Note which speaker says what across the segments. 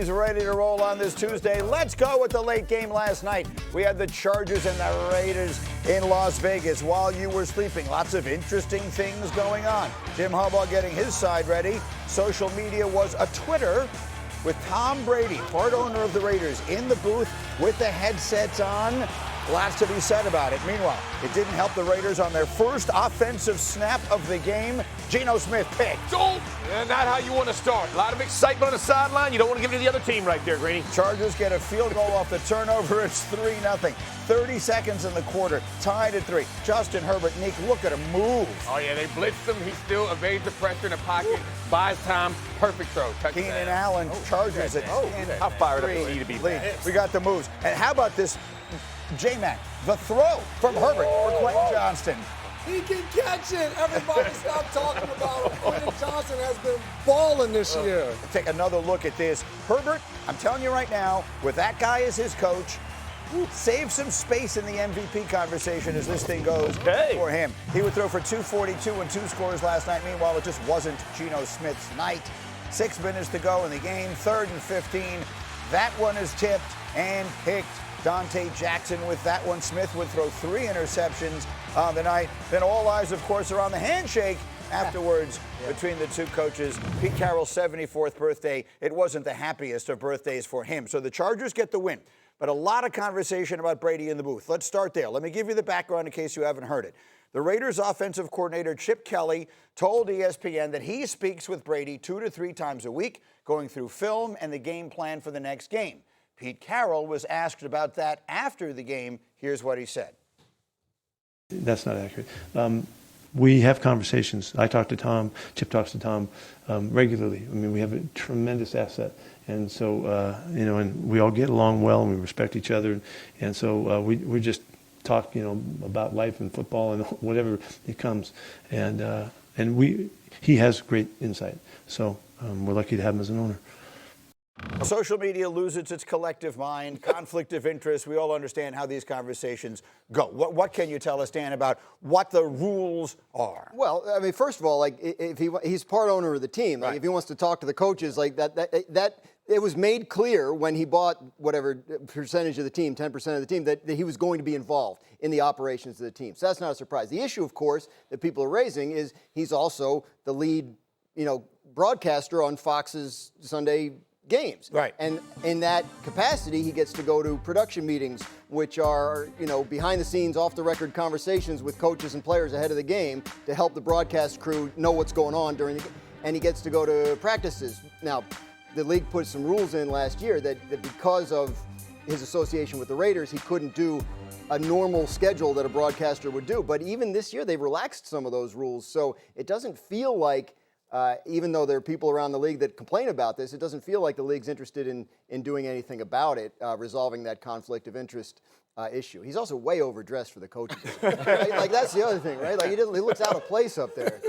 Speaker 1: Brady's ready to roll on this Tuesday. Let's go with the late game last night. We had the Chargers and the Raiders in Las Vegas while you were sleeping. Lots of interesting things going on. Jim Harbaugh getting his side ready. Social media was a Twitter with Tom Brady, part owner of the Raiders, in the booth with the headsets on. Lots to be said about it. Meanwhile, it didn't help the Raiders on their first offensive snap of the game. Geno Smith picked.
Speaker 2: Don't! Not how you want to start. A lot of excitement on the sideline. You don't want to give it to the other team right there, Grady.
Speaker 1: Chargers get a field goal off the turnover. It's 3-0. 30 seconds in the quarter. Tied at 3. Justin Herbert, Nick, look at him move.
Speaker 2: Oh, yeah, they blitzed him. He still evades the pressure in the pocket. Buys time. Perfect throw. Touchdown.
Speaker 1: Keenan Allen, Chargers at 10.
Speaker 2: How fired up do you need to be?
Speaker 1: We got the moves. And how about this? J-Mac, the throw from Herbert for Quentin Johnston.
Speaker 3: He can catch it. Everybody stop talking about him. Quentin Johnston has been balling this year.
Speaker 1: Take another look at this. Herbert, I'm telling you right now, with that guy as his coach, save some space in the MVP conversation as this thing goes for him. He would throw for 242 and 2 scores last night. Meanwhile, it just wasn't Geno Smith's night. 6 minutes to go in the game, 3rd and 15. That one is tipped and picked. Dante Jackson with that one. Smith would throw 3 interceptions on the night. Then all eyes, of course, are on the handshake afterwards between the two coaches. Pete Carroll's 74th birthday. It wasn't the happiest of birthdays for him. So the Chargers get the win. But a lot of conversation about Brady in the booth. Let's start there. Let me give you the background in case you haven't heard it. The Raiders offensive coordinator Chip Kelly told ESPN that he speaks with Brady 2 to 3 times a week, going through film and the game plan for the next game. Pete Carroll was asked about that after the game. Here's what he said.
Speaker 4: That's not accurate. We have conversations. I talk to Tom. Chip talks to Tom regularly. I mean, we have a tremendous asset. And so, and we all get along well and we respect each other. And so we just talk, about life and football and whatever it comes. And he has great insight. So we're lucky to have him as an owner.
Speaker 1: Social media loses its collective mind, conflict of interest. We all understand how these conversations go. What can you tell us, Dan, about what the rules are?
Speaker 5: Well, I mean, first of all, like if he's part owner of the team, like if he wants to talk to the coaches, like that it was made clear when he bought whatever percentage of the team, 10% of the team, that he was going to be involved in the operations of the team. So that's not a surprise. The issue, of course, that people are raising is he's also the lead, broadcaster on Fox's Sunday games.
Speaker 1: Right.
Speaker 5: And in that capacity, he gets to go to production meetings, which are, behind the scenes, off the record conversations with coaches and players ahead of the game to help the broadcast crew know what's going on during the game. And he gets to go to practices. Now, the league put some rules in last year that because of his association with the Raiders, he couldn't do a normal schedule that a broadcaster would do. But even this year, they've relaxed some of those rules. So it doesn't feel like even though there are people around the league that complain about this, it doesn't feel like the league's interested in doing anything about it, resolving that conflict of interest issue. He's also way overdressed for the coaches. like that's the other thing, right? Like he looks out of place up there.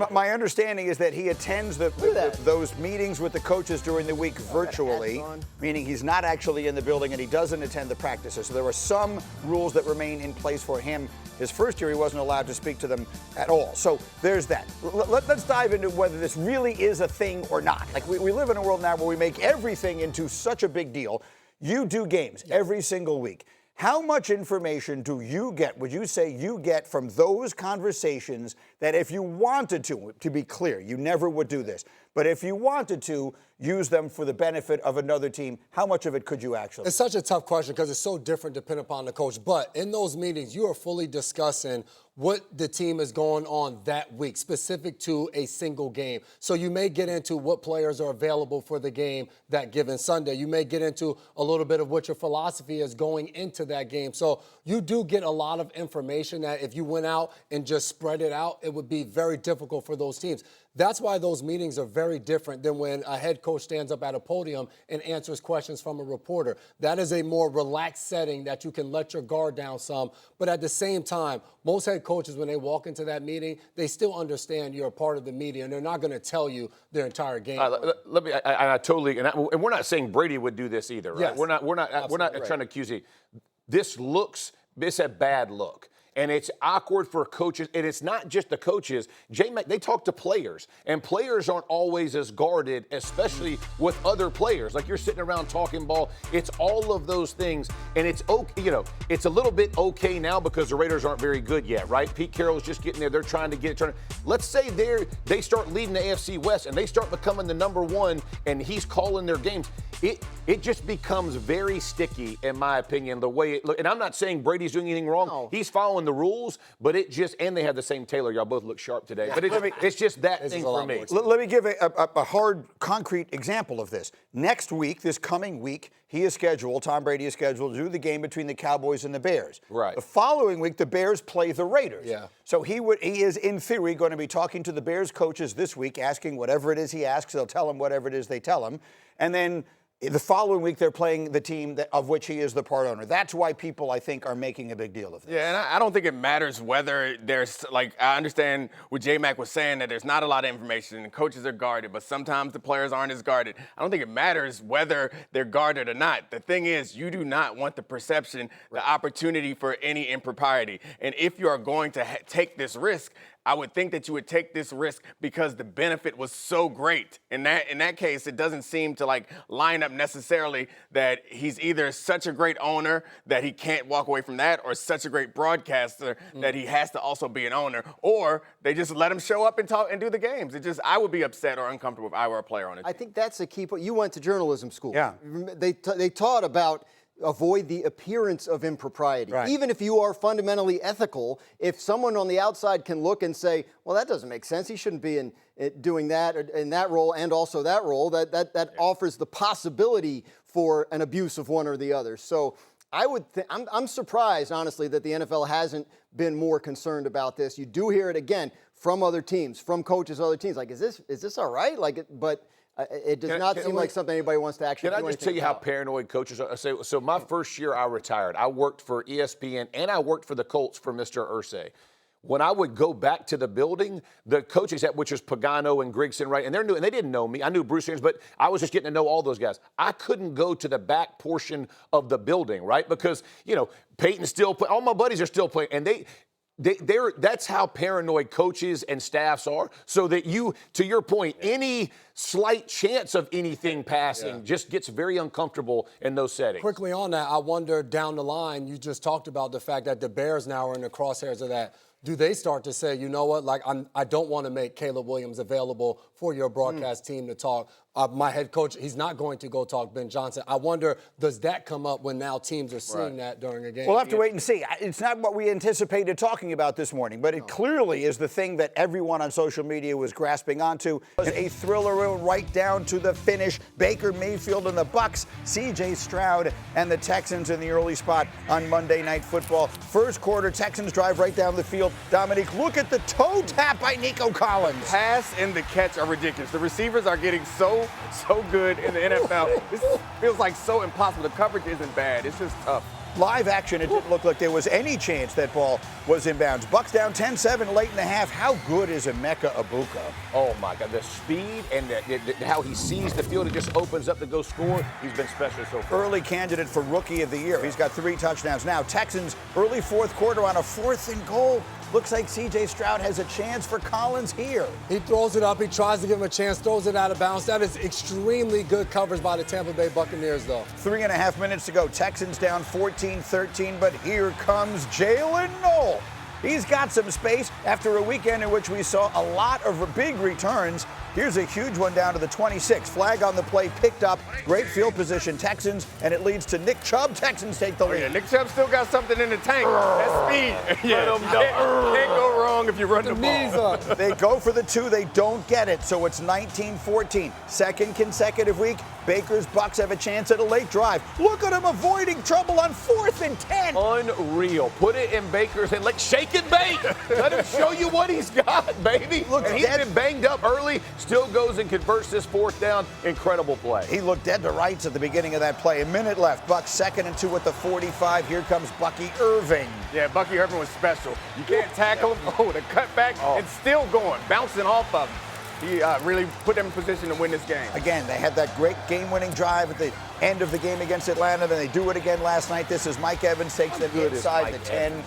Speaker 1: My understanding is that he attends those meetings with the coaches during the week virtually, meaning he's not actually in the building and he doesn't attend the practices. So there are some rules that remain in place for him. His first year, he wasn't allowed to speak to them at all. So there's that. Let's dive into whether this really is a thing or not. Like we live in a world now where we make everything into such a big deal. You do games every single week. How much information do you get, would you say you get from those conversations that if you wanted to be clear, you never would do this, but if you wanted to use them for the benefit of another team, how much of it could you actually?
Speaker 3: It's such a tough question because it's so different depending upon the coach. But in those meetings, you are fully discussing what the team is going on that week, specific to a single game. So you may get into what players are available for the game that given Sunday. You may get into a little bit of what your philosophy is going into that game. So you do get a lot of information that if you went out and just spread it out, it would be very difficult for those teams. That's why those meetings are very different than when a head coach stands up at a podium and answers questions from a reporter. That is a more relaxed setting that you can let your guard down some. But at the same time, most head coaches, when they walk into that meeting, they still understand you're a part of the media, and they're not going to tell you their entire game.
Speaker 2: I totally, and we're not saying Brady would do this either, right?
Speaker 3: Yes.
Speaker 2: We're not trying to accuse you. It's a bad look. And it's awkward for coaches, and it's not just the coaches. J-Mac, they talk to players, and players aren't always as guarded, especially with other players. Like, you're sitting around talking ball. It's all of those things, and it's okay. It's a little bit okay now because the Raiders aren't very good yet, right? Pete Carroll's just getting there. They're trying to get it turned. Let's say they start leading the AFC West, and they start becoming the number one, and he's calling their games. It just becomes very sticky, in my opinion, the way it looks. And I'm not saying Brady's doing anything wrong. No. He's following the rules, but and they have the same tailor. Y'all both look sharp today. Yeah. But it's just that thing for me.
Speaker 1: Let me give a hard, concrete example of this. Next week, this coming week, Tom Brady is scheduled to do the game between the Cowboys and the Bears.
Speaker 2: Right.
Speaker 1: The following week, the Bears play the Raiders.
Speaker 3: Yeah.
Speaker 1: So he is, in theory, going to be talking to the Bears coaches this week, asking whatever it is he asks. They'll tell him whatever it is they tell him. And then the following week, they're playing the team of which he is the part owner. That's why people, I think, are making a big deal of this.
Speaker 2: Yeah, and I don't think it matters whether there's, I understand what J-Mac was saying, that there's not a lot of information and coaches are guarded, but sometimes the players aren't as guarded. I don't think it matters whether they're guarded or not. The thing is, you do not want the perception, the opportunity for any impropriety. And if you are going to take this risk, I would think that you would take this risk because the benefit was so great. In that case, it doesn't seem to line up necessarily that he's either such a great owner that he can't walk away from that, or such a great broadcaster that he has to also be an owner, or they just let him show up and talk and do the games. I would be upset or uncomfortable if I were a player on it.
Speaker 5: I think that's the key point. You went to journalism school.
Speaker 1: Yeah.
Speaker 5: They taught about avoid the appearance of impropriety.
Speaker 1: Right.
Speaker 5: Even if you are fundamentally ethical, if someone on the outside can look and say, well, that doesn't make sense, he shouldn't be doing that in that role and also that role, that offers the possibility for an abuse of one or the other. So I'm surprised, honestly, that the NFL hasn't been more concerned about this. You do hear it again from other teams, from coaches of other teams. Like, is this all right? But it does not seem like something anybody wants to actually do.
Speaker 2: Can I just tell you how paranoid coaches are? So my first year I retired. I worked for ESPN and I worked for the Colts for Mr. Irsay. When I would go back to the building, the coaches, which was Pagano and Grigson, right, and they didn't know me. I knew Bruce Arians, but I was just getting to know all those guys. I couldn't go to the back portion of the building, right, because, Peyton's still playing. All my buddies are still playing, and that's how paranoid coaches and staffs are, so that to your point, any slight chance of anything passing just gets very uncomfortable in those settings.
Speaker 3: Quickly on that, I wonder down the line, you just talked about the fact that the Bears now are in the crosshairs of that. Do they start to say, you know what, I don't want to make Caleb Williams available for your broadcast team to talk? My head coach, he's not going to go talk Ben Johnson. I wonder, does that come up when now teams are seeing that during a game?
Speaker 1: We'll have to wait and see. It's not what we anticipated talking about this morning, but it clearly is the thing that everyone on social media was grasping onto. It was a thriller right down to the finish. Baker Mayfield and the Bucs, C.J. Stroud and the Texans in the early spot on Monday Night Football. First quarter, Texans drive right down the field. Domonique, look at the toe tap by Nico Collins.
Speaker 2: Pass and the catch are ridiculous. The receivers are getting so good in the NFL. This feels like so impossible. The coverage isn't bad. It's just tough.
Speaker 1: Live action, it didn't look like there was any chance that ball was inbounds. Bucs down 10-7 late in the half. How good is Emeka Egbuka?
Speaker 2: Oh, my God. The speed and how he sees the field and just opens up to go score. He's been special so far.
Speaker 1: Early candidate for Rookie of the Year. He's got 3 touchdowns. Now, Texans early fourth quarter on a 4th and goal. Looks like C.J. Stroud has a chance for Collins here.
Speaker 3: He throws it up. He tries to give him a chance, throws it out of bounds. That is extremely good coverage by the Tampa Bay Buccaneers, though.
Speaker 1: 3.5 minutes to go. Texans down 14-13, but here comes Jalen Noel. He's got some space after a weekend in which we saw a lot of big returns. Here's a huge one down to the 26. Flag on the play, picked up. Great field position, Texans, and it leads to Nick Chubb. Texans take the lead.
Speaker 2: Yeah, Nick Chubb still got something in the tank. That's speed. Can't go wrong if you run the ball.
Speaker 1: They go for the 2. They don't get it, so it's 19-14. Second consecutive week, Baker's Bucs have a chance at a late drive. Look at him avoiding trouble on 4th and 10.
Speaker 2: Unreal. Put it in Baker's and shake and bake. Let him show you what he's got, baby. Look, and he's been banged up early. Still goes and converts this 4th down. Incredible play.
Speaker 1: He looked dead to rights at the beginning of that play. A minute left. Bucs 2nd and 2 at the 45. Here comes Bucky Irving.
Speaker 2: Yeah, Bucky Irving was special. You can't tackle him. Oh, the cutback. And still going, bouncing off of him. He really put them in position to win this game.
Speaker 1: Again, they had that great game-winning drive at the end of the game against Atlanta. Then they do it again last night. This is Mike Evans takes them inside the 10.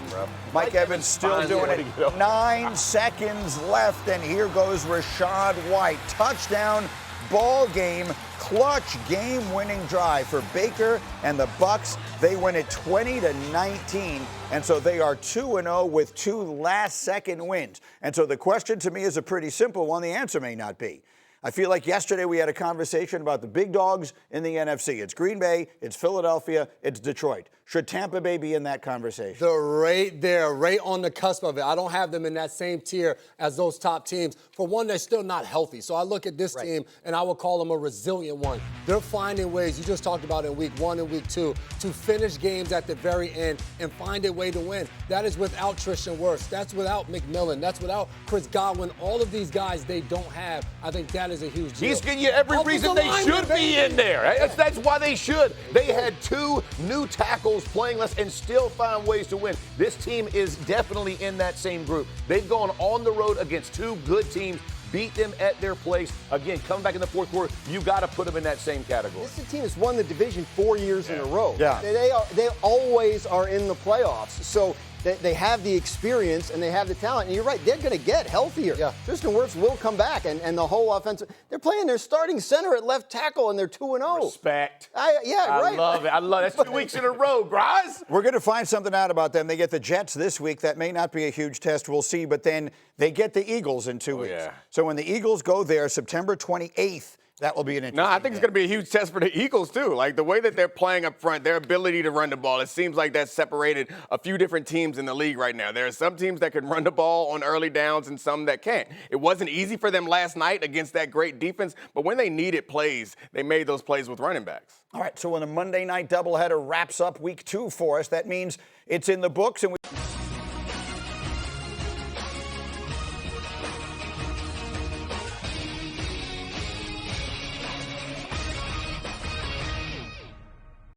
Speaker 1: Mike Evans still doing it. 9 seconds left, and here goes Rachaad White. Touchdown, ball game, clutch game-winning drive for Baker and the Bucs. They win it 20-19, and so they are 2-0 with 2 last-second wins. And so the question to me is a pretty simple one. The answer may not be. I feel like yesterday we had a conversation about the big dogs in the NFC. It's Green Bay, it's Philadelphia, it's Detroit. Should Tampa Bay be in that conversation?
Speaker 3: They're right there, right on the cusp of it. I don't have them in that same tier as those top teams. For one, they're still not healthy. So I look at this team, and I would call them a resilient one. They're finding ways, you just talked about in week 1 and week 2, to finish games at the very end and find a way to win. That is without Tristan Wirfs. That's without McMillan. That's without Chris Godwin. All of these guys they don't have. I think that is a huge deal.
Speaker 6: He's giving you every reason they should be in there. That's why they should. They had 2 new tackles playing less and still find ways to win. This team is definitely in that same group. They've gone on the road against 2 good teams, beat them at their place. Again, coming back in the fourth quarter, you got to put them in that same category.
Speaker 5: This is a team that's won the division 4 years in a row.
Speaker 1: Yeah.
Speaker 5: They always are in the playoffs. So they have the experience and they have the talent. And you're right, they're going to get healthier. Yeah. Tristan Wirfs will come back, and the whole offensive. They're playing their starting center at left tackle, and they're 2-0.
Speaker 6: Respect.
Speaker 5: I
Speaker 6: love it. I love it. That's 2 weeks in a row, Graz.
Speaker 1: We're going to find something out about them. They get the Jets this week. That may not be a huge test. We'll see. But then they get the Eagles in 2 weeks.
Speaker 2: Yeah.
Speaker 1: So when the Eagles go there, September 28th, that will be an interesting
Speaker 2: No, I think it's going to be a huge test for the Eagles, too. Like, the way that they're playing up front, their ability to run the ball, it seems like that's separated a few different teams in the league right now. There are some teams that can run the ball on early downs and some that can't. It wasn't easy for them last night against that great defense, but when they needed plays, they made those plays with running backs.
Speaker 1: All right, so when the Monday night doubleheader wraps up week 2 for us, that means it's in the books, and we